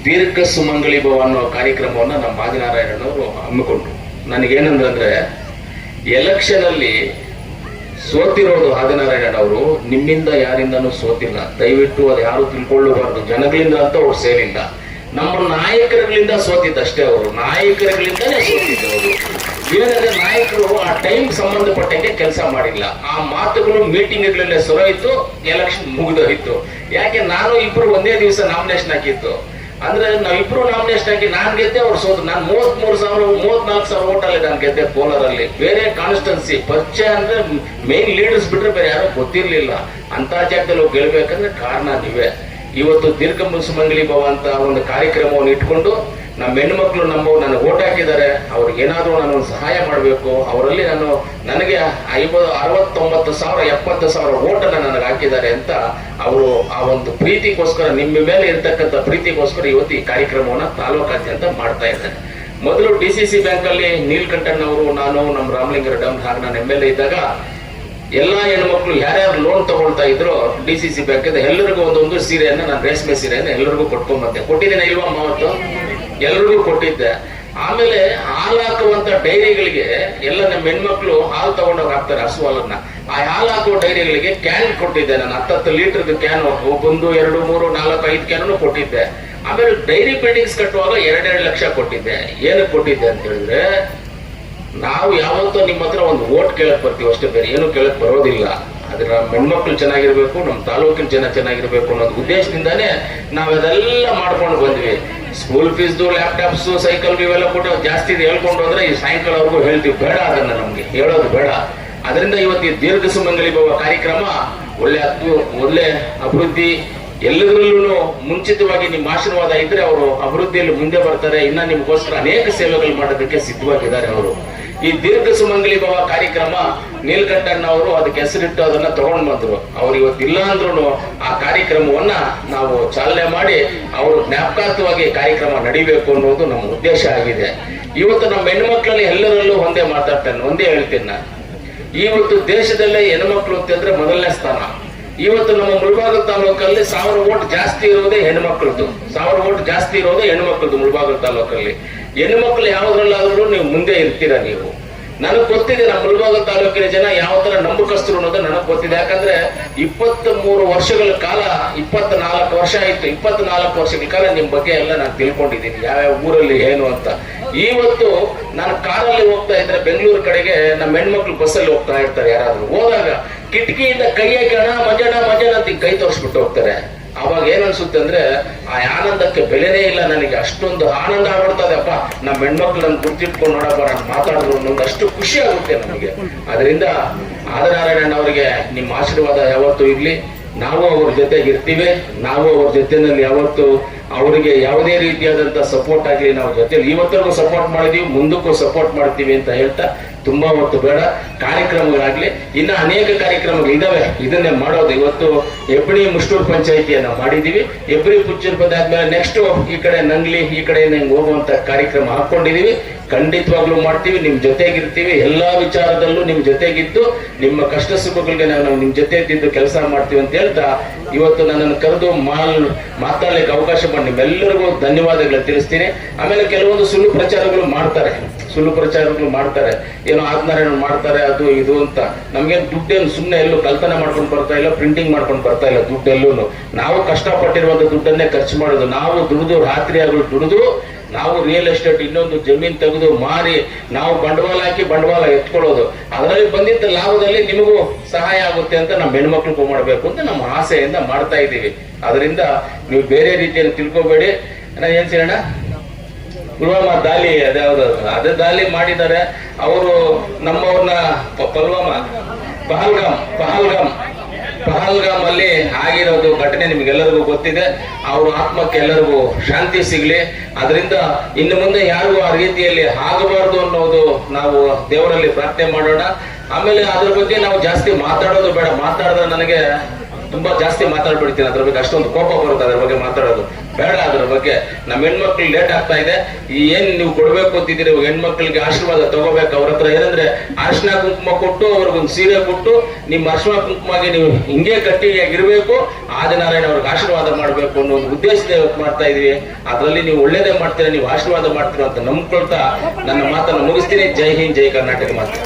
ದೀರ್ಘ ಸುಮಂಗಲಿ ಭವ ಅನ್ನೋ ಕಾರ್ಯಕ್ರಮವನ್ನು ನಮ್ಮ ಆದಿನಾರಾಯಣನವರು ಹಮ್ಮಿಕೊಂಡ್ರು. ನನಗೇನಂದ್ರೆ ಎಲೆಕ್ಷನ್ ಅಲ್ಲಿ ಸೋತಿರೋದು ಆದಿನಾರಾಯಣನವರು ನಿಮ್ಮಿಂದ ಯಾರಿಂದನೂ ಸೋತಿಲ್ಲ, ದಯವಿಟ್ಟು ಅದು ಯಾರು ತಿಳ್ಕೊಳ್ಳಬಾರ್ದು. ಜನಗಳಿಂದ ಅಂತ ಅವ್ರು ಸೇರಿಲ್ಲ, ನಮ್ಮ ನಾಯಕರುಗಳಿಂದ ಸೋತಿದ್ದಷ್ಟೇ. ಅವರು ನಾಯಕರುಗಳಿಂದಲೇ ಸೋತಿದ್ದವರು. ಏನಂದ್ರೆ ನಾಯಕರು ಆ ಟೈಮ್ ಸಂಬಂಧಪಟ್ಟಂಗೆ ಕೆಲಸ ಮಾಡಿಲ್ಲ. ಆ ಮಾತುಗಳು ಮೀಟಿಂಗ್ಗಳಲ್ಲೇ ಸೊರೋಯ್ತು, ಎಲೆಕ್ಷನ್ ಮುಗಿದೋಯ್ತು. ಯಾಕೆ ನಾನು ಇಬ್ರು ಒಂದೇ ದಿವಸ ನಾಮಿನೇಷನ್ ಹಾಕಿತ್ತು. ಅಂದ್ರೆ ನಾವಿಬ್ರು ನಾಮಿನೇಷನ್ ಹಾಕಿ ನಾನ್ ಗೆದ್ದೆ, ಅವ್ರು ಸೋತು. ನಾನು 34,000 ಓಟಲ್ಲಿ ನಾನು ಗೆದ್ದೆ ಕೋಲಾರಲ್ಲಿ. ಬೇರೆ ಕಾನ್ಸ್ಟಿಟ್ಯೂನ್ಸಿ ಪರಿಚಯ ಅಂದ್ರೆ ಮೇನ್ ಲೀಡರ್ಸ್ ಬಿಟ್ರೆ ಬೇರೆ ಯಾರೋ ಗೊತ್ತಿರ್ಲಿಲ್ಲ. ಅಂತ ಜಾಗದಲ್ಲಿ ಹೋಗಿ ಗೆಲ್ಬೇಕಂದ್ರೆ ಕಾರಣ ನೀವೇ. ಇವತ್ತು ದೀರ್ಘ ಸುಮಂಗಲಿ ಭವ ಅಂತ ಒಂದು ಕಾರ್ಯಕ್ರಮವನ್ನು ಇಟ್ಕೊಂಡು ನಮ್ಮ ಹೆಣ್ಮಕ್ಳು ನನಗೆ ಓಟ್ ಹಾಕಿದ್ದಾರೆ, ಅವ್ರಿಗೆ ಏನಾದ್ರೂ ನಾನು ಒಂದು ಸಹಾಯ ಮಾಡಬೇಕು. ಅವರಲ್ಲಿ ನನಗೆ 69,000 70,000 ಓಟನ್ನ ನನಗೆ ಹಾಕಿದ್ದಾರೆ ಅಂತ ಅವರು ಆ ಒಂದು ಪ್ರೀತಿಗೋಸ್ಕರ, ನಿಮ್ಮ ಮೇಲೆ ಇರ್ತಕ್ಕಂಥ ಪ್ರೀತಿಗೋಸ್ಕರ ಇವತ್ತು ಈ ಕಾರ್ಯಕ್ರಮವನ್ನ ತಾಲೂಕಾದ್ಯಂತ ಮಾಡ್ತಾ ಇದ್ದಾರೆ. ಮೊದಲು DCC ಬ್ಯಾಂಕ್ ಅಲ್ಲಿ ನೀಲ್ಕಂಠಣ್ಣವರು, ನಾನು, ನಮ್ಮ ರಾಮಲಿಂಗರೆಡ್ಡಿ ಹಾಗೆ ನಾನು MLA ಇದ್ದಾಗ ಎಲ್ಲಾ ಹೆಣ್ಮಕ್ಳು ಯಾರ್ಯಾರು ಲೋನ್ ತಗೊಳ್ತಾ ಇದ್ರು DCC ಬ್ಯಾಂಕ್ ಇಂದ ಎಲ್ಲರಿಗೂ ಒಂದೊಂದು ಸೀರೆಯನ್ನ, ನಾನು ರೇಷ್ಮೆ ಸೀರೆಯನ್ನ ಎಲ್ಲರಿಗೂ ಕೊಟ್ಕೊಂಡ್ಬಂದೆ. ಕೊಟ್ಟಿದ್ದೇನೆ ಇಲ್ವಾ ಮಾವತ್ತು? ಎಲ್ಲರಿಗೂ ಕೊಟ್ಟಿದ್ದೆ. ಆಮೇಲೆ ಹಾಲು ಹಾಕುವಂತ ಡೈರಿಗಳಿಗೆ ಎಲ್ಲ ನಮ್ಮ ಹೆಣ್ಮಕ್ಳು ಹಾಲು ತಗೊಂಡೋಗಿ ಹಾಕ್ತಾರೆ, ಹಸು ಹಾಲನ್ನ. ಆ ಹಾಲು ಹಾಕುವ ಡೈರಿಗಳಿಗೆ ಕ್ಯಾನ್ ಕೊಟ್ಟಿದ್ದೆ ನಾನು. 10 ಲೀಟರ್ದು ಕ್ಯಾನ್, 1, 2, 3, 4, 5 ಕ್ಯಾನ್ ಕೊಟ್ಟಿದ್ದೆ. ಆಮೇಲೆ ಡೈರಿ ಬಿಲ್ಡಿಂಗ್ಸ್ ಕಟ್ಟುವಾಗ 2 ಲಕ್ಷ ಕೊಟ್ಟಿದ್ದೆ. ಏನಕ್ಕೆ ಕೊಟ್ಟಿದ್ದೆ ಅಂತ ಹೇಳಿದ್ರೆ, ನಾವು ಯಾವತ್ತೂ ನಿಮ್ಮ ಹತ್ರ ಒಂದು ಓಟ್ ಕೇಳಕ್ ಬರ್ತೀವಿ ಅಷ್ಟೇ, ಬೇರೆ ಏನು ಕೇಳಕ್ ಬರೋದಿಲ್ಲ. ಆದ್ರೆ ನಮ್ಮ ಹೆಣ್ಮಕ್ಳು ಚೆನ್ನಾಗಿರ್ಬೇಕು, ನಮ್ಮ ತಾಲೂಕಿನ ಜನ ಚೆನ್ನಾಗಿರ್ಬೇಕು ಅನ್ನೋದು ಉದ್ದೇಶದಿಂದಾನೇ ನಾವೆಲ್ಲ ಮಾಡ್ಕೊಂಡು ಬಂದ್ವಿ. ಸ್ಕೂಲ್ ಫೀಸ್ದು, ಲ್ಯಾಪ್ಟಾಪ್ಸ್, ಸೈಕಲ್ ಇವೆಲ್ಲ ಕೊಟ್ಟು ಜಾಸ್ತಿ ಹೇಳ್ಕೊಂಡು ಹೋದ್ರೆ ಈ ಸಾಯಂಕಾಲವರೆಗೂ ಹೇಳ್ತೀವಿ. ಬೇಡ, ಅದನ್ನ ನಮ್ಗೆ ಹೇಳೋದು ಬೇಡ. ಅದರಿಂದ ಇವತ್ತು ಈ ದೀರ್ಘ ಸುಮಂಗಲಿ ಭವ ಕಾರ್ಯಕ್ರಮ ಒಳ್ಳೆ ಅಭಿವೃದ್ಧಿ, ಎಲ್ಲದರಲ್ಲೂ ಮುಂಚಿತವಾಗಿ ನಿಮ್ಮ ಆಶೀರ್ವಾದ ಇದ್ರೆ ಅವರು ಅಭಿವೃದ್ಧಿಯಲ್ಲಿ ಮುಂದೆ ಬರ್ತಾರೆ. ಇನ್ನ ನಿಮ್ಗೋಸ್ಕರ ಅನೇಕ ಸೇವೆಗಳು ಮಾಡೋದಕ್ಕೆ ಸಿದ್ಧವಾಗಿದ್ದಾರೆ ಅವರು. ಈ ದೀರ್ಘ ಸುಮಂಗಲಿ ಭವ ಕಾರ್ಯಕ್ರಮ ನೀಲ್ಕಂಠಣ್ಣ ಅವರು ಅದಕ್ಕೆ ಹೆಸರಿಟ್ಟು ಅದನ್ನ ತಗೊಂಡ್ ಬಂದ್ರು. ಅವ್ರು ಇವತ್ತಿಲ್ಲ ಅಂದ್ರೂ ಆ ಕಾರ್ಯಕ್ರಮವನ್ನ ನಾವು ಚಾಲನೆ ಮಾಡಿ ಅವರು ಜ್ಞಾಪಕಾರ್ಥವಾಗಿ ಕಾರ್ಯಕ್ರಮ ನಡಿಬೇಕು ಅನ್ನೋದು ನಮ್ಮ ಉದ್ದೇಶ ಆಗಿದೆ. ಇವತ್ತು ನಮ್ಮ ಹೆಣ್ಮಕ್ಳಲ್ಲಿ ಎಲ್ಲರಲ್ಲೂ ಒಂದೇ ಮಾತಾಡ್ತೇನೆ, ಒಂದೇ ಹೇಳ್ತೀನಿ ನಾನು. ಇವತ್ತು ದೇಶದಲ್ಲೇ ಹೆಣ್ಮಕ್ಳು ಅಂತಂದ್ರೆ ಮೊದಲನೇ ಸ್ಥಾನ. ಇವತ್ತು ನಮ್ಮ ಮುಳಬಾಗಿಲು ತಾಲೂಕಲ್ಲಿ 1000 ಓಟ್ ಜಾಸ್ತಿ ಇರೋದೇ ಹೆಣ್ಮಕ್ಳದ್ದು. 1000 ಓಟ್ ಜಾಸ್ತಿ ಇರೋದೇ ಹೆಣ್ಮಕ್ಳದ್ದು ಮುಳಬಾಗಿಲು ತಾಲೂಕಲ್ಲಿ. ಹೆಣ್ಮಕ್ಳು ಯಾವ್ದ್ರಲ್ಲಾದ್ರೂ ನೀವು ಮುಂದೆ ಇರ್ತೀರಾ. ನೀವು, ನನಗ್ ಗೊತ್ತಿದೆ ನಮ್ಮ ಮುಳಬಾಗಿಲು ತಾಲೂಕಿನ ಜನ ಯಾವ ತರ ನಂಬಿಕಸ್ತರು ಅನ್ನೋದು ನನಗ್ ಗೊತ್ತಿದೆ. ಯಾಕಂದ್ರೆ 23 ವರ್ಷಗಳ ಕಾಲ, 24 ವರ್ಷ ಆಯ್ತು, 24 ವರ್ಷಗಳ ಕಾಲ ನಿಮ್ ಬಗ್ಗೆ ಎಲ್ಲ ನಾನು ತಿಳ್ಕೊಂಡಿದ್ದೀನಿ, ಯಾವ್ಯಾವ ಊರಲ್ಲಿ ಏನು ಅಂತ. ಇವತ್ತು ನಾನು ಕಾರಲ್ಲಿ ಹೋಗ್ತಾ ಇದ್ರೆ ಬೆಂಗಳೂರು ಕಡೆಗೆ ನಮ್ಮ ಹೆಣ್ಮಕ್ಳು ಬಸ್ಸಲ್ಲಿ ಹೋಗ್ತಾ ಇರ್ತಾರೆ. ಯಾರಾದ್ರೂ ಹೋದಾಗ ಕಿಟಕಿಯಿಂದ ಕೈ ಹಾಕಿ ಮಜಣ ಅಂತ ಕೈ ತೋರಿಸ್ಬಿಟ್ಟು ಹೋಗ್ತಾರೆ. ಅವಾಗ ಏನ್ ಅನ್ಸುತ್ತೆ ಅಂದ್ರೆ ಆ ಆನಂದಕ್ಕೆ ಬೆಲೆನೇ ಇಲ್ಲ ನನಗೆ. ಅಷ್ಟೊಂದು ಆನಂದ ಆಗ್ಬಿಡ್ತದೆ. ಅಪ್ಪ, ನಮ್ಮ ಹೆಣ್ಮಕ್ಳು ನನ್ ಗುರ್ತಿಟ್ಕೊಂಡು ನೋಡಪ್ಪ, ನಾನು ಮಾತಾಡಿದ್ರು ಅನ್ನೋದು ಅಷ್ಟು ಖುಷಿ ಆಗುತ್ತೆ ನಮಗೆ. ಅದರಿಂದ ಆದಿನಾರಾಯಣ ಅವರಿಗೆ ನಿಮ್ಮ ಆಶೀರ್ವಾದ ಯಾವತ್ತೂ ಇರ್ಲಿ. ನಾವು ಅವ್ರ ಜೊತೆಗೆ ಇರ್ತೀವಿ. ನಾವು ಅವ್ರ ಜೊತೆನಲ್ಲಿ ಯಾವತ್ತು ಅವರಿಗೆ ಯಾವುದೇ ರೀತಿಯಾದಂತ ಸಪೋರ್ಟ್ ಆಗಲಿ ನಾವು ಜೊತೆಲಿ ಇವತ್ತರೆಗೂ ಸಪೋರ್ಟ್ ಮಾಡಿದೀವಿ, ಮುಂದಕ್ಕೂ ಸಪೋರ್ಟ್ ಮಾಡ್ತೀವಿ ಅಂತ ಹೇಳ್ತಾ ತುಂಬಾ ಹೊತ್ತು ಬೇಡ. ಕಾರ್ಯಕ್ರಮಗಳಾಗ್ಲಿ ಇನ್ನ ಅನೇಕ ಕಾರ್ಯಕ್ರಮಗಳು ಇದಾವೆ, ಇದನ್ನೇ ಮಾಡೋದು. ಇವತ್ತು ಹೆಬ್ಬಳಿ ಮುಷ್ಟೂರು ಪಂಚಾಯಿತಿಯನ್ನ ಮಾಡಿದೀವಿ. ಹೆಬ್ಬಳಿ ಪುಚ್ಚೂರು ಬಂದಾದ್ಮೇಲೆ ನೆಕ್ಸ್ಟ್ ಈ ಕಡೆ ನಂಗ್ಲಿ, ಈ ಕಡೆ ಹೋಗುವಂತ ಕಾರ್ಯಕ್ರಮ ಹಾಕೊಂಡಿದೀವಿ. ಖಂಡಿತವಾಗ್ಲೂ ಮಾಡ್ತೀವಿ, ನಿಮ್ ಜೊತೆಗಿರ್ತೀವಿ. ಎಲ್ಲಾ ವಿಚಾರದಲ್ಲೂ ನಿಮ್ ಜೊತೆಗಿದ್ದು ನಿಮ್ಮ ಕಷ್ಟ ಸುಖಗಳಿಗೆ ನಾವು ನಿಮ್ ಜೊತೆ ಇದ್ದು ಕೆಲಸ ಮಾಡ್ತೀವಿ ಅಂತ ಹೇಳ್ತಾ ಇವತ್ತು ನನ್ನನ್ನು ಕರೆದು ಮಾತಾಡ್ಲಿಕ್ಕೆ ಅವಕಾಶ ಮಾಡಿ ನಿಮ್ಮೆಲ್ಲರಿಗೂ ಧನ್ಯವಾದಗಳು ತಿಳಿಸ್ತೀನಿ. ಆಮೇಲೆ ಕೆಲವೊಂದು ಸುಳ್ಳು ಪ್ರಚಾರಗಳು ಮಾಡ್ತಾರೆ, ಏನೋ ಆದಿನಾರಾಯಣ ಮಾಡ್ತಾರೆ ಅದು ಇದು ಅಂತ. ನಮ್ಗೆ ದುಡ್ಡೇನು ಸುಮ್ಮನೆ ಎಲ್ಲೂ ಕಲ್ಪನೆ ಮಾಡ್ಕೊಂಡು ಬರ್ತಾ ಇಲ್ಲ, ಪ್ರಿಂಟಿಂಗ್ ಮಾಡ್ಕೊಂಡು ಬರ್ತಾ ಇಲ್ಲ. ದುಡ್ಡೆಲ್ಲೂ ನಾವು ಕಷ್ಟಪಟ್ಟಿರುವಂತ ದುಡ್ಡನ್ನೇ ಖರ್ಚು ಮಾಡೋದು. ನಾವು ದುಡಿದು ರಾತ್ರಿ ಆಗಲು ದುಡಿದು ನಾವು ರಿಯಲ್ ಎಸ್ಟೇಟ್ ಇನ್ನೊಂದು ಜಮೀನ್ ತೆಗೆದು ಮಾರಿ ನಾವು ಬಂಡವಾಳ ಹಾಕಿ ಬಂಡವಾಳ ಎತ್ಕೊಳ್ಳೋದು. ಅದರಲ್ಲಿ ಬಂದಿದ್ದ ಲಾಭದಲ್ಲಿ ನಿಮಗೂ ಸಹಾಯ ಆಗುತ್ತೆ ಅಂತ ನಮ್ಮ ಹೆಣ್ಮಕ್ಳಿಗೂ ಮಾಡಬೇಕು ಅಂತ ನಮ್ಮ ಆಸೆಯಿಂದ ಮಾಡ್ತಾ ಇದ್ದೀವಿ. ಅದರಿಂದ ನೀವು ಬೇರೆ ರೀತಿಯಲ್ಲಿ ತಿಳ್ಕೊಬೇಡಿ. ಏನ್ ಸಿಗೋಣ, ಪುಲ್ವಾಮಾ ದಾಳಿ ಅದೇ ದಾಳಿ ಮಾಡಿದ್ದಾರೆ ಅವರು ನಮ್ಮವ್ರನ್ನ. ಪಹಲ್ಗಾಮ್ ಅಲ್ಲಿ ಆಗಿರೋದು ಘಟನೆ ನಿಮ್ಗೆಲ್ಲರಿಗೂ ಗೊತ್ತಿದೆ. ಅವ್ರ ಆತ್ಮಕ್ಕೆ ಎಲ್ಲರಿಗೂ ಶಾಂತಿ ಸಿಗ್ಲಿ. ಅದರಿಂದ ಇನ್ನು ಮುಂದೆ ಯಾರಿಗೂ ಆ ರೀತಿಯಲ್ಲಿ ಆಗಬಾರ್ದು ಅನ್ನೋದು ನಾವು ದೇವರಲ್ಲಿ ಪ್ರಾರ್ಥನೆ ಮಾಡೋಣ. ಆಮೇಲೆ ಅದ್ರ ಬಗ್ಗೆ ನಾವು ಜಾಸ್ತಿ ಮಾತಾಡೋದು ಬೇಡ. ಮಾತಾಡಿದ್ರೆ ನನಗೆ ತುಂಬಾ ಜಾಸ್ತಿ ಮಾತಾಡ್ಬಿಡ್ತೀನಿ. ಅದ್ರ ಬಗ್ಗೆ ಅಷ್ಟೊಂದು ಕೋಪ ಬರುತ್ತೆ ಅದ್ರ ಬಗ್ಗೆ ಮಾತಾಡೋದು. ಬೇಡ ಅದರ ಬಗ್ಗೆ. ನಮ್ಮ ಹೆಣ್ಮಕ್ಳು ಲೇಟ್ ಆಗ್ತಾ ಇದೆ. ಈ ಏನ್ ನೀವು ಕೊಡ್ಬೇಕು ಅಂತಿದ್ದೀರಿ ಹೆಣ್ಮಕ್ಳಿಗೆ ಆಶೀರ್ವಾದ ತಗೋಬೇಕು. ಅವ್ರ ಹತ್ರ ಏನಂದ್ರೆ ಅರ್ಶಿನ ಕುಂಕುಮ ಕೊಟ್ಟು ಅವ್ರಿಗೊಂದು ಸೀರೆ ಕೊಟ್ಟು ನಿಮ್ಮ ಅರ್ಶಿನ ಕುಂಕುಮಾಗಿ ನೀವು ಹಿಂಗೆ ಗಟ್ಟಿಯಾಗಿರ್ಬೇಕು, ಆದಿನಾರಾಯಣ ಅವ್ರಿಗೆ ಆಶೀರ್ವಾದ ಮಾಡ್ಬೇಕು ಅನ್ನೋ ಒಂದು ಉದ್ದೇಶದಿಂದ ಇವತ್ತು ಮಾಡ್ತಾ ಇದೀವಿ. ಅದರಲ್ಲಿ ನೀವು ಒಳ್ಳೇದೇ ಮಾಡ್ತೀರಾ, ನೀವು ಆಶೀರ್ವಾದ ಮಾಡ್ತೀರಾ ಅಂತ ನಂಬ್ಕೊಳ್ತಾ ನನ್ನ ಮಾತನ್ನು ಮುಗಿಸ್ತೀನಿ. ಜೈ ಹಿಂದ್, ಜೈ ಕರ್ನಾಟಕ ಮಾತು.